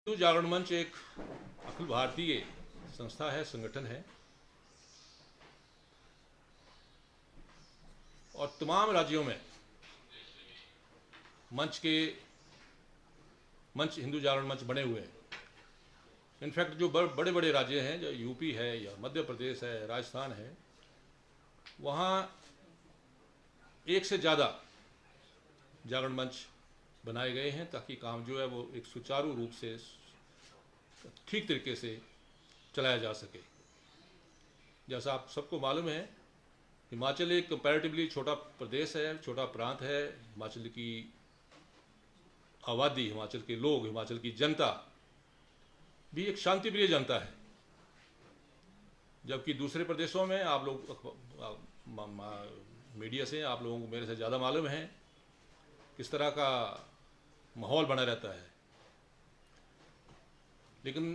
हिंदू जागरण मंच एक अखिल भारतीय संस्था है, संगठन है और तमाम राज्यों में हिंदू जागरण मंच बने हुए हैं। इनफैक्ट जो बड़े बड़े राज्य हैं, जो यूपी है या मध्य प्रदेश है, राजस्थान है, वहाँ एक से ज़्यादा जागरण मंच बनाए गए हैं ताकि काम जो है वो एक सुचारू रूप से ठीक तरीके से चलाया जा सके। जैसा आप सबको मालूम है, हिमाचल एक कंपैरेटिवली छोटा प्रदेश है, छोटा प्रांत है। हिमाचल की आबादी, हिमाचल के लोग, हिमाचल की जनता भी एक शांतिप्रिय जनता है, जबकि दूसरे प्रदेशों में आप लोग मीडिया से आप लोगों को मेरे से ज़्यादा मालूम है किस तरह का माहौल बना रहता है। लेकिन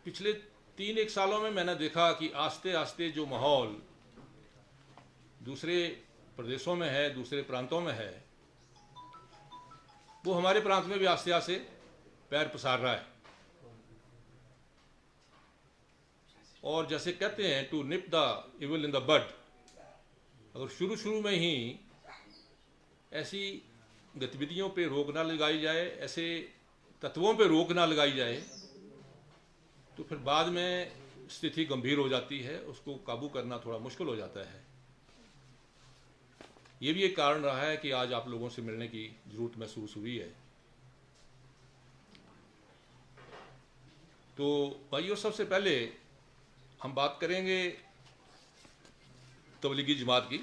पिछले 3-1 सालों में मैंने देखा कि आस्ते आस्ते जो माहौल दूसरे प्रदेशों में है, दूसरे प्रांतों में है, वो हमारे प्रांत में भी आस्ते आस्ते पैर पसार रहा है। और जैसे कहते हैं, to nip the evil in the bud, अगर शुरू में ही ऐसी गतिविधियों पे रोक ना लगाई जाए, ऐसे तत्वों पे रोक ना लगाई जाए, तो फिर बाद में स्थिति गंभीर हो जाती है, उसको काबू करना थोड़ा मुश्किल हो जाता है। ये भी एक कारण रहा है कि आज आप लोगों से मिलने की जरूरत महसूस हुई है। तो भाइयों, सबसे पहले हम बात करेंगे तबलीगी जमात की।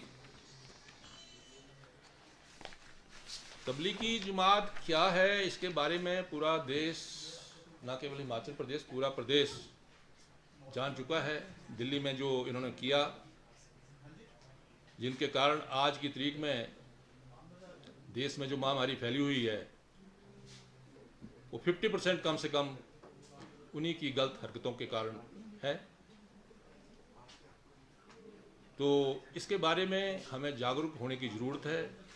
तबलीगी जमात क्या है, इसके बारे में पूरा देश, ना केवल हिमाचल प्रदेश, पूरा प्रदेश जान चुका है। दिल्ली में जो इन्होंने किया, जिनके कारण आज की तारीख में देश में जो महामारी फैली हुई है, वो 50% कम से कम उन्हीं की गलत हरकतों के कारण है। तो इसके बारे में हमें जागरूक होने की ज़रूरत है,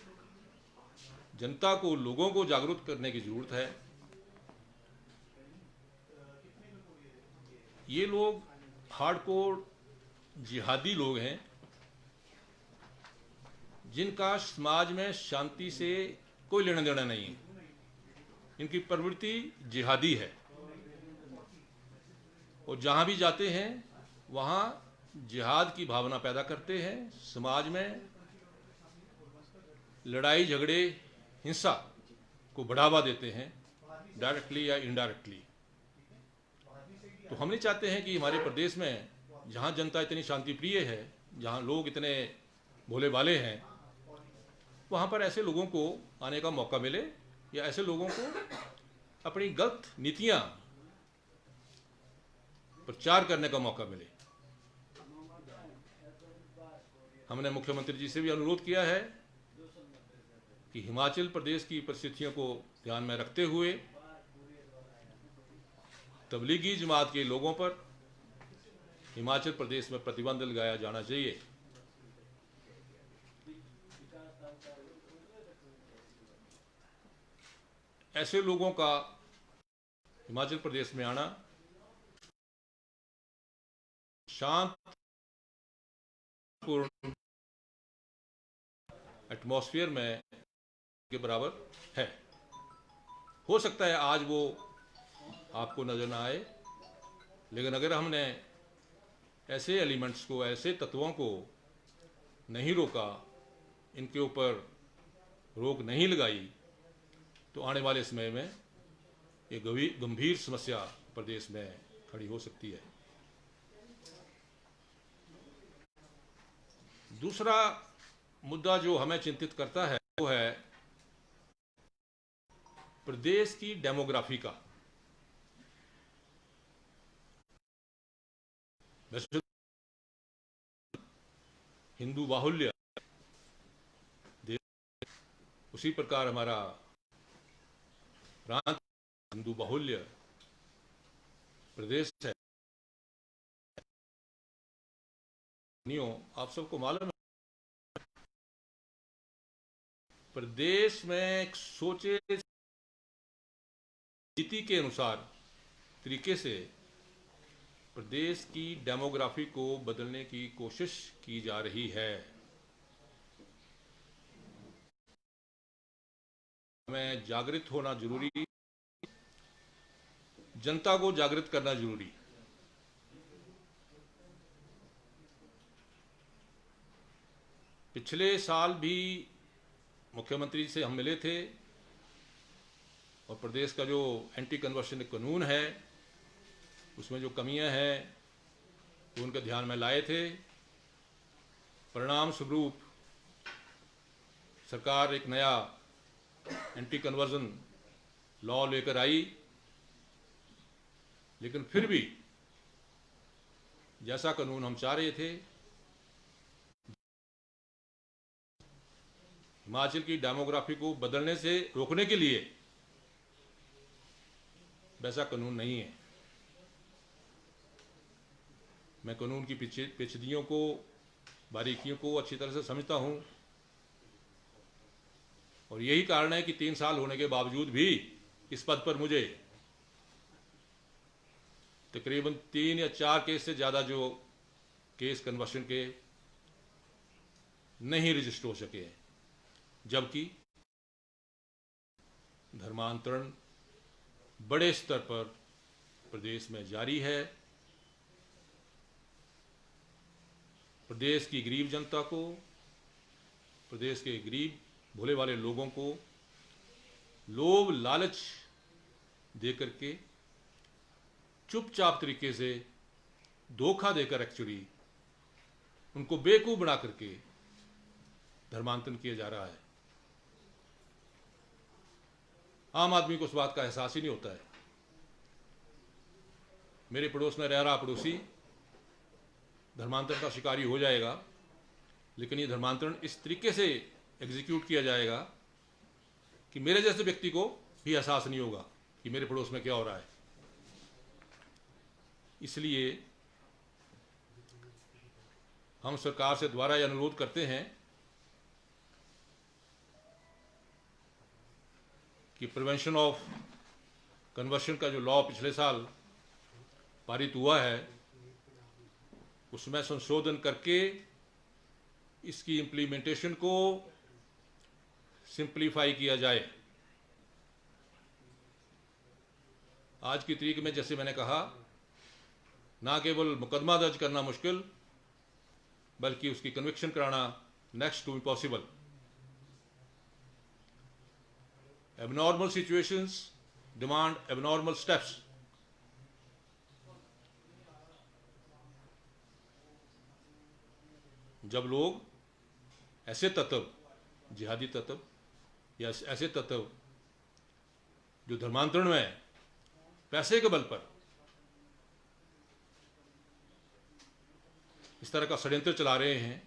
जनता को, लोगों को जागरूक करने की ज़रूरत है। ये लोग हार्डकोर जिहादी लोग हैं, जिनका समाज में शांति से कोई लेना देना नहीं है। इनकी प्रवृत्ति जिहादी है और जहां भी जाते हैं वहां जिहाद की भावना पैदा करते हैं, समाज में लड़ाई झगड़े, हिंसा को बढ़ावा देते हैं, डायरेक्टली या इनडायरेक्टली। तो हम नहीं चाहते हैं कि हमारे प्रदेश में, जहां जनता इतनी शांति प्रिय है, जहां लोग इतने भोले भाले हैं, वहां पर ऐसे लोगों को आने का मौका मिले या ऐसे लोगों को अपनी गलत नीतियां प्रचार करने का मौका मिले। हमने मुख्यमंत्री जी से भी अनुरोध किया है कि हिमाचल प्रदेश की परिस्थितियों को ध्यान में रखते हुए तबलीगी जमात के लोगों पर हिमाचल प्रदेश में प्रतिबंध लगाया जाना चाहिए। ऐसे लोगों का हिमाचल प्रदेश में आना शांतिपूर्ण एटमॉस्फेयर में के बराबर है। हो सकता है आज वो आपको नजर ना आए, लेकिन अगर हमने ऐसे एलिमेंट्स को, ऐसे तत्वों को नहीं रोका, इनके ऊपर रोक नहीं लगाई, तो आने वाले समय में ये गंभीर समस्या प्रदेश में खड़ी हो सकती है। दूसरा मुद्दा जो हमें चिंतित करता है वो है प्रदेश की डेमोग्राफी का। वैसे हिंदू बाहुल्य देश, उसी प्रकार हमारा प्रांत हिंदू बाहुल्य प्रदेश है। आप सबको मालूम है, प्रदेश में एक सोचे नीति के अनुसार तरीके से प्रदेश की डेमोग्राफी को बदलने की कोशिश की जा रही है। हमें जागृत होना जरूरी, जनता को जागृत करना जरूरी। पिछले साल भी मुख्यमंत्री से हम मिले थे और प्रदेश का जो एंटी कन्वर्शन कानून है उसमें जो कमियां हैं वो उनके ध्यान में लाए थे। परिणाम स्वरूप सरकार एक नया एंटी कन्वर्जन लॉ लेकर आई, लेकिन फिर भी जैसा कानून हम चाह रहे थे, हिमाचल की डेमोग्राफी को बदलने से रोकने के लिए वैसा कानून नहीं है। मैं कानून की पेचीदगियों को, बारीकियों को अच्छी तरह से समझता हूं और यही कारण है कि 3 साल होने के बावजूद भी इस पद पर मुझे तकरीबन 3 या 4 केस से ज़्यादा जो केस कन्वर्शन के नहीं रजिस्टर हो सके हैं, जबकि धर्मांतरण बड़े स्तर पर प्रदेश में जारी है। प्रदेश की गरीब जनता को, प्रदेश के गरीब भोले वाले लोगों को लोभ लालच देकर के, चुपचाप तरीके से धोखा देकर एक्चुअली उनको बेवकूफ बना करके धर्मांतरण किया जा रहा है। आम आदमी को उस बात का एहसास ही नहीं होता है। मेरे पड़ोस में रह रहा पड़ोसी धर्मांतरण का शिकारी हो जाएगा, लेकिन ये धर्मांतरण इस तरीके से एग्जीक्यूट किया जाएगा कि मेरे जैसे व्यक्ति को भी एहसास नहीं होगा कि मेरे पड़ोस में क्या हो रहा है। इसलिए हम सरकार से दोबारा यह अनुरोध करते हैं कि प्रिवेंशन ऑफ कन्वर्शन का जो लॉ पिछले साल पारित हुआ है उसमें संशोधन करके इसकी इम्प्लीमेंटेशन को सिंप्लीफाई किया जाए। आज की तारीख में जैसे मैंने कहा, ना केवल मुकदमा दर्ज करना मुश्किल बल्कि उसकी कन्विक्शन कराना next to impossible. Abnormal situations demand abnormal steps. जब लोग ऐसे तत्व, जिहादी तत्व या ऐसे तत्व जो धर्मांतरण में पैसे के बल पर इस तरह का षड्यंत्र चला रहे हैं,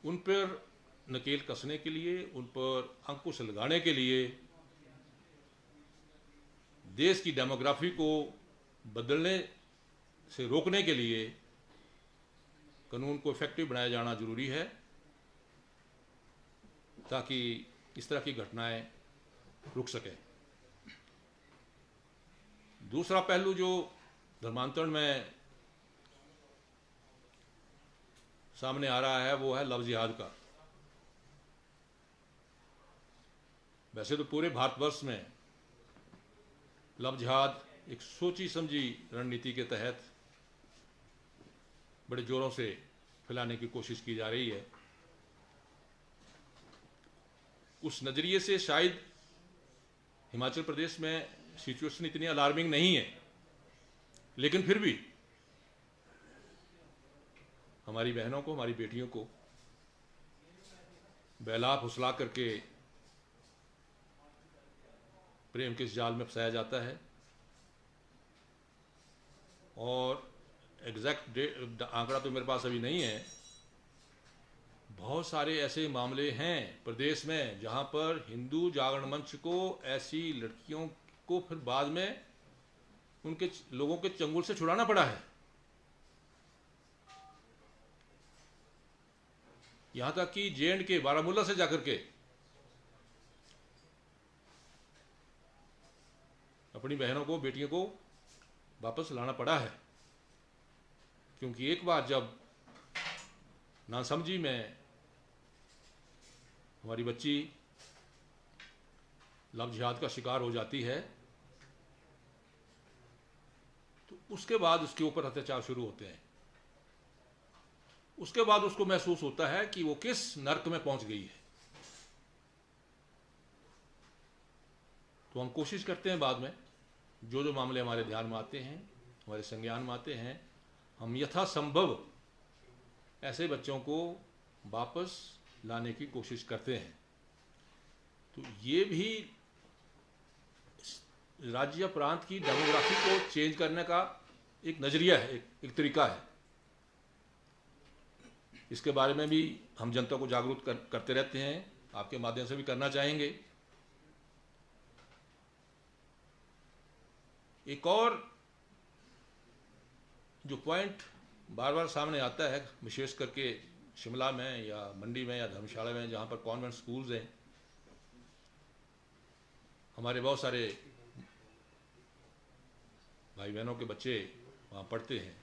उन पर नकेल कसने के लिए, उन पर अंकुश लगाने के लिए, देश की डेमोग्राफी को बदलने से रोकने के लिए कानून को इफेक्टिव बनाया जाना जरूरी है, ताकि इस तरह की घटनाएं रुक सकें। दूसरा पहलू जो धर्मांतरण में सामने आ रहा है वो है लव जिहाद का। वैसे तो पूरे भारतवर्ष में लव जिहाद एक सोची समझी रणनीति के तहत बड़े जोरों से फैलाने की कोशिश की जा रही है। उस नजरिए से शायद हिमाचल प्रदेश में सिचुएशन इतनी अलार्मिंग नहीं है, लेकिन फिर भी हमारी बहनों को, हमारी बेटियों को बहला फुसला करके प्रेम के इस जाल में फंसाया जाता है। और एग्जैक्ट आंकड़ा तो मेरे पास अभी नहीं है, बहुत सारे ऐसे मामले हैं प्रदेश में जहां पर हिंदू जागरण मंच को ऐसी लड़कियों को फिर बाद में उनके लोगों के चंगुल से छुड़ाना पड़ा है। यहां तक कि जे.एंड के बारामूला से जाकर के अपनी बहनों को, बेटियों को वापस लाना पड़ा है, क्योंकि एक बार जब नासमझी में हमारी बच्ची लव जिहाद का शिकार हो जाती है तो उसके बाद उसके ऊपर अत्याचार शुरू होते हैं। उसके बाद उसको महसूस होता है कि वो किस नर्क में पहुंच गई है। तो हम कोशिश करते हैं बाद में जो जो मामले हमारे ध्यान में आते हैं, हमारे संज्ञान में आते हैं, हम यथासंभव ऐसे बच्चों को वापस लाने की कोशिश करते हैं। तो ये भी राज्य प्रांत की डेमोग्राफी को चेंज करने का एक नज़रिया है, एक तरीका है। इसके बारे में भी हम जनता को जागरूक करते रहते हैं, आपके माध्यम से भी करना चाहेंगे। एक और जो पॉइंट बार बार सामने आता है, विशेष करके शिमला में या मंडी में या धर्मशाला में, जहाँ पर कॉन्वेंट स्कूल्स हैं, हमारे बहुत सारे भाई बहनों के बच्चे वहाँ पढ़ते हैं।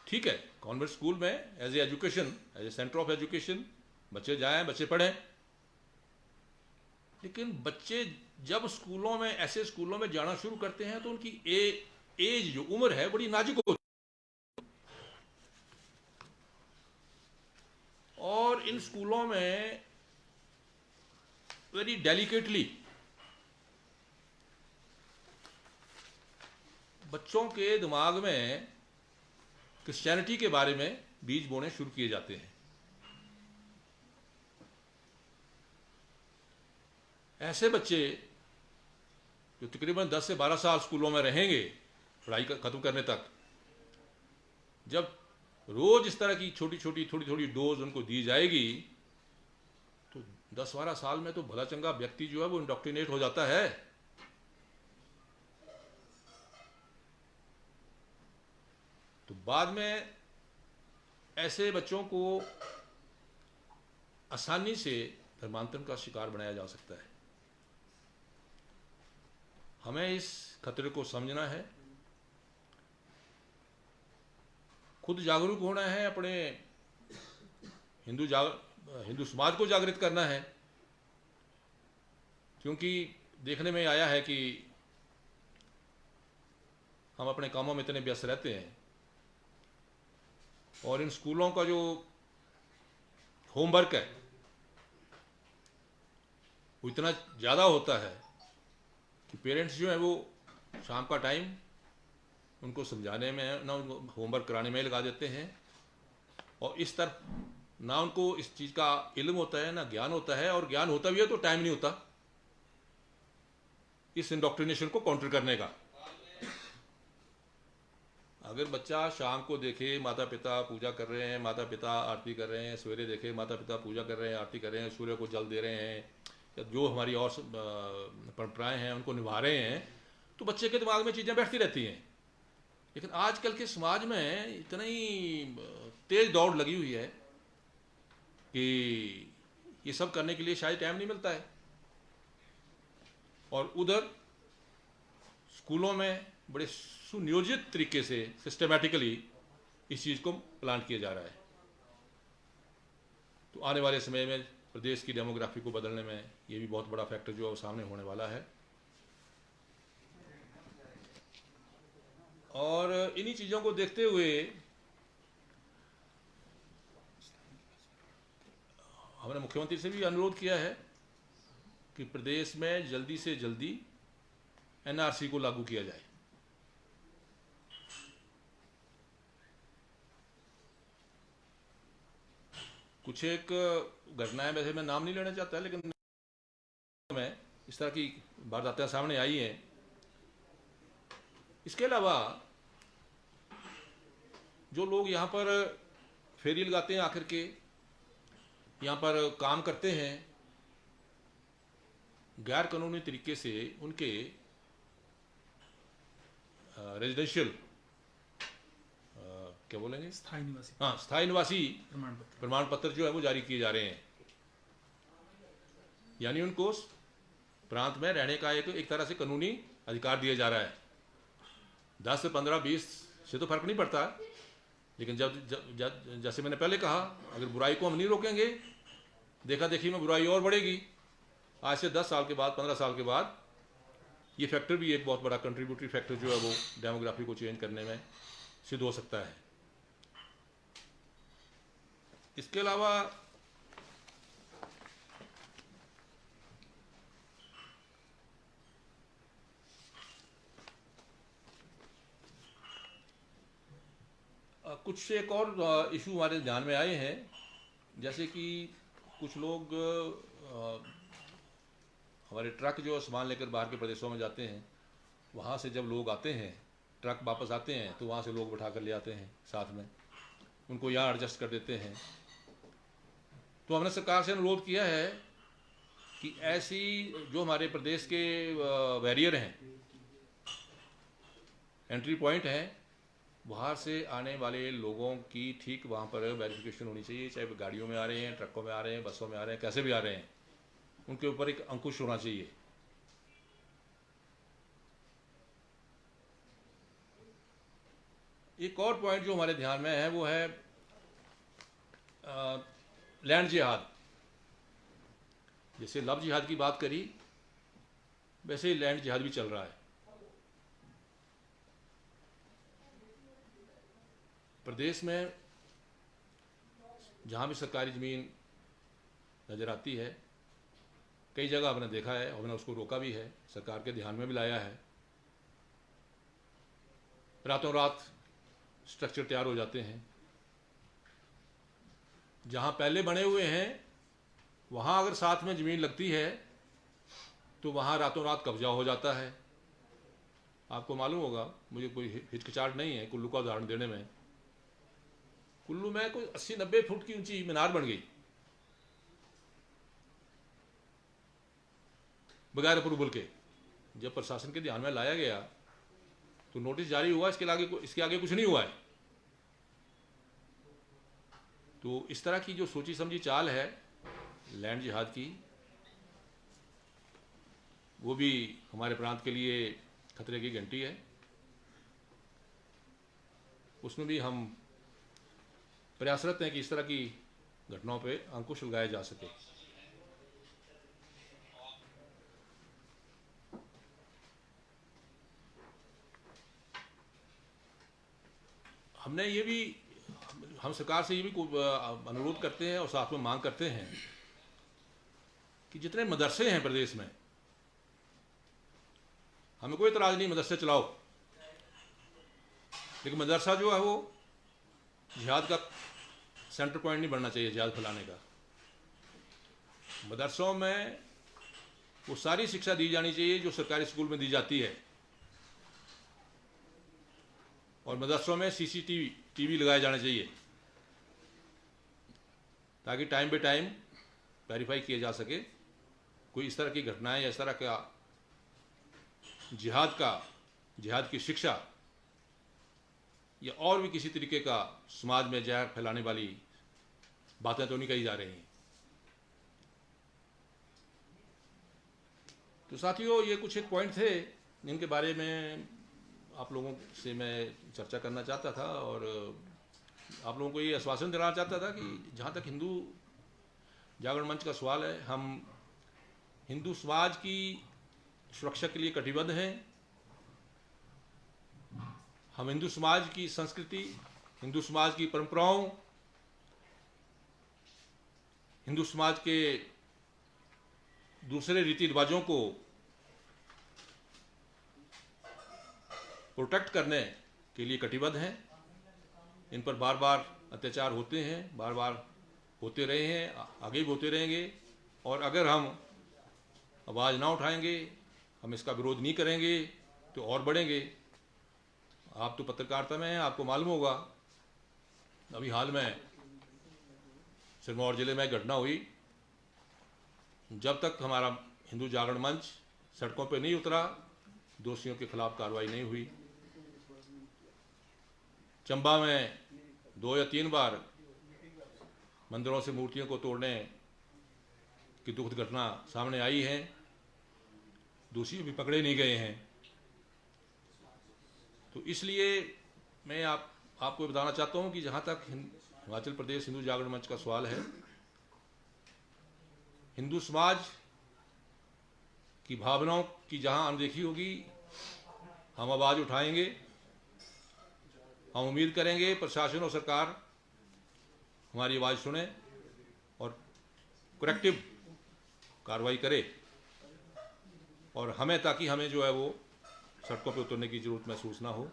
ठीक है, कॉन्वेंट स्कूल में as a education, as a centre of education बच्चे जाएं, बच्चे पढ़ें, लेकिन बच्चे जब स्कूलों में, ऐसे स्कूलों में जाना शुरू करते हैं तो उनकी एज जो उम्र है बड़ी नाजुक होती है। और इन स्कूलों में वेरी डेलिकेटली बच्चों के दिमाग में क्रिश्चियनिटी के बारे में बीज बोने शुरू किए जाते हैं। ऐसे बच्चे जो तकरीबन 10 से 12 साल स्कूलों में रहेंगे पढ़ाई खत्म करने तक, जब रोज इस तरह की छोटी छोटी थोड़ी थोड़ी डोज उनको दी जाएगी तो 10-12 साल में तो भला चंगा व्यक्ति जो है वो इंडोक्ट्रिनेट हो जाता है। तो बाद में ऐसे बच्चों को आसानी से धर्मांतरण का शिकार बनाया जा सकता है। हमें इस खतरे को समझना है, खुद जागरूक होना है, अपने हिंदू समाज को जागृत करना है, क्योंकि देखने में आया है कि हम अपने कामों में इतने व्यस्त रहते हैं और इन स्कूलों का जो होमवर्क है वो इतना ज़्यादा होता है कि पेरेंट्स जो हैं वो शाम का टाइम उनको समझाने में, ना उनको होमवर्क कराने में लगा देते हैं, और इस तरफ ना उनको इस चीज़ का इल्म होता है, ना ज्ञान होता है, और ज्ञान होता भी है तो टाइम नहीं होता इस इंडोक्ट्रिनेशन को काउंटर करने का। अगर बच्चा शाम को देखे माता पिता पूजा कर रहे हैं, माता पिता आरती कर रहे हैं, सवेरे देखे माता पिता पूजा कर रहे हैं, आरती कर रहे हैं, सूर्य को जल दे रहे हैं, या जो हमारी और परंपराएं हैं उनको निभा रहे हैं, तो बच्चे के दिमाग में चीज़ें बैठती रहती हैं। लेकिन आजकल के समाज में इतनी तेज दौड़ लगी हुई है कि ये सब करने के लिए शायद टाइम नहीं मिलता है, और उधर स्कूलों में बड़े सुनियोजित तरीके से सिस्टमैटिकली इस चीज़ को प्लान किया जा रहा है। तो आने वाले समय में प्रदेश की डेमोग्राफी को बदलने में ये भी बहुत बड़ा फैक्टर जो सामने होने वाला है। और इन्हीं चीज़ों को देखते हुए हमने मुख्यमंत्री से भी अनुरोध किया है कि प्रदेश में जल्दी से जल्दी एनआरसी को लागू किया जाए। कुछ एक घटनाएं, वैसे मैं नाम नहीं लेना चाहता, लेकिन में इस तरह की वारदातें सामने आई हैं। इसके अलावा जो लोग यहाँ पर फेरी लगाते हैं, आखिर के यहाँ पर काम करते हैं, गैर कानूनी तरीके से उनके रेजिडेंशियल क्या बोलेंगे, स्थायी निवासी, हाँ, स्थायी निवासी प्रमाण पत्र जो है वो जारी किए जा रहे हैं। यानी उनको प्रांत में रहने का एक तरह से कानूनी अधिकार दिया जा रहा है। 10 से 15 20 से तो फर्क नहीं पड़ता, लेकिन जब जैसे मैंने पहले कहा, अगर बुराई को हम नहीं रोकेंगे, देखा देखी में बुराई और बढ़ेगी। आज से 10 साल के बाद, 15 साल के बाद ये फैक्टर भी एक बहुत बड़ा कंट्रीब्यूटरी फैक्टर जो है वो डेमोग्राफी को चेंज करने में सिद्ध हो सकता है। इसके अलावा कुछ एक और इशू हमारे ध्यान में आए हैं, जैसे कि कुछ लोग हमारे ट्रक जो सामान लेकर बाहर के प्रदेशों में जाते हैं, वहाँ से जब लोग आते हैं, ट्रक वापस आते हैं तो वहाँ से लोग उठा कर ले आते हैं, साथ में उनको यहाँ एडजस्ट कर देते हैं। तो हमने सरकार से अनुरोध किया है कि ऐसी जो हमारे प्रदेश के बैरियर हैं, एंट्री पॉइंट हैं, बाहर से आने वाले लोगों की ठीक वहाँ पर वेरिफिकेशन होनी चाहिए, चाहे वो गाड़ियों में आ रहे हैं, ट्रकों में आ रहे हैं, बसों में आ रहे हैं, कैसे भी आ रहे हैं, उनके ऊपर एक अंकुश होना चाहिए। एक और पॉइंट जो हमारे ध्यान में है वो है लैंड जिहाद। जैसे लव जिहाद की बात करी, वैसे ही लैंड जिहाद भी चल रहा है। प्रदेश में जहाँ भी सरकारी ज़मीन नज़र आती है, कई जगह हमने देखा है, हमने उसको रोका भी है, सरकार के ध्यान में भी लाया है। रातों रात स्ट्रक्चर तैयार हो जाते हैं, जहाँ पहले बने हुए हैं वहाँ अगर साथ में ज़मीन लगती है तो वहाँ रातों रात कब्जा हो जाता है। आपको मालूम होगा, मुझे कोई हिचकिचाहट नहीं है कुल्लू का उदाहरण देने में। कुल्लू में कोई 80-90 फुट की ऊंची मीनार बन गई बगैर अप्रूवल के। जब प्रशासन के ध्यान में लाया गया तो नोटिस जारी हुआ, इसके आगे कुछ नहीं हुआ है। तो इस तरह की जो सोची समझी चाल है लैंड जिहाद की, वो भी हमारे प्रांत के लिए खतरे की घंटी है। उसमें भी हम प्रयासरत हैं कि इस तरह की घटनाओं पे अंकुश लगाया जा सके। हमने ये भी, हम सरकार से ये भी अनुरोध करते हैं और साथ में मांग करते हैं कि जितने मदरसे हैं प्रदेश में, हमें कोई इतराज नहीं, मदरसे चलाओ, लेकिन मदरसा जो है वो जिहाद का सेंटर पॉइंट नहीं बनना चाहिए जिहाद फैलाने का। मदरसों में वो सारी शिक्षा दी जानी चाहिए जो सरकारी स्कूल में दी जाती है, और मदरसों में CCTV लगाए जाने चाहिए ताकि टाइम पे टाइम वेरीफाई किया जा सके। कोई इस तरह की घटनाएं या इस तरह का जिहाद की शिक्षा या और भी किसी तरीके का समाज में जहर फैलाने वाली बातें तो नहीं कही जा रही हैं। तो साथियों, ये कुछ एक पॉइंट थे जिनके बारे में आप लोगों से मैं चर्चा करना चाहता था, और आप लोगों को ये आश्वासन दिलाना चाहता था कि जहाँ तक हिंदू जागरण मंच का सवाल है, हम हिंदू समाज की सुरक्षा के लिए कटिबद्ध हैं। हम हिंदू समाज की संस्कृति, हिंदू समाज की परंपराओं, हिंदू समाज के दूसरे रीति रिवाजों को प्रोटेक्ट करने के लिए कटिबद्ध हैं। इन पर बार बार अत्याचार होते हैं, बार बार होते रहे हैं, आगे भी होते रहेंगे, और अगर हम आवाज़ ना उठाएंगे, हम इसका विरोध नहीं करेंगे तो और बढ़ेंगे। आप तो पत्रकारिता में हैं, आपको मालूम होगा, अभी हाल में सिरमौर जिले में घटना हुई। जब तक हमारा हिंदू जागरण मंच सड़कों पर नहीं उतरा, दोषियों के खिलाफ कार्रवाई नहीं हुई। चंबा में 2 या 3 बार मंदिरों से मूर्तियों को तोड़ने की दुखद घटना सामने आई है। दोषी भी पकड़े नहीं गए हैं। तो इसलिए मैं आपको बताना चाहता हूं कि जहां तक हिमाचल प्रदेश हिंदू जागरण मंच का सवाल है, हिंदू समाज की भावनाओं की जहां अनदेखी होगी, हम आवाज़ उठाएंगे। हम उम्मीद करेंगे प्रशासन और सरकार हमारी आवाज़ सुने और करेक्टिव कार्रवाई करे, और ताकि हमें जो है वो सड़कों पर उतरने की जरूरत महसूस ना हो।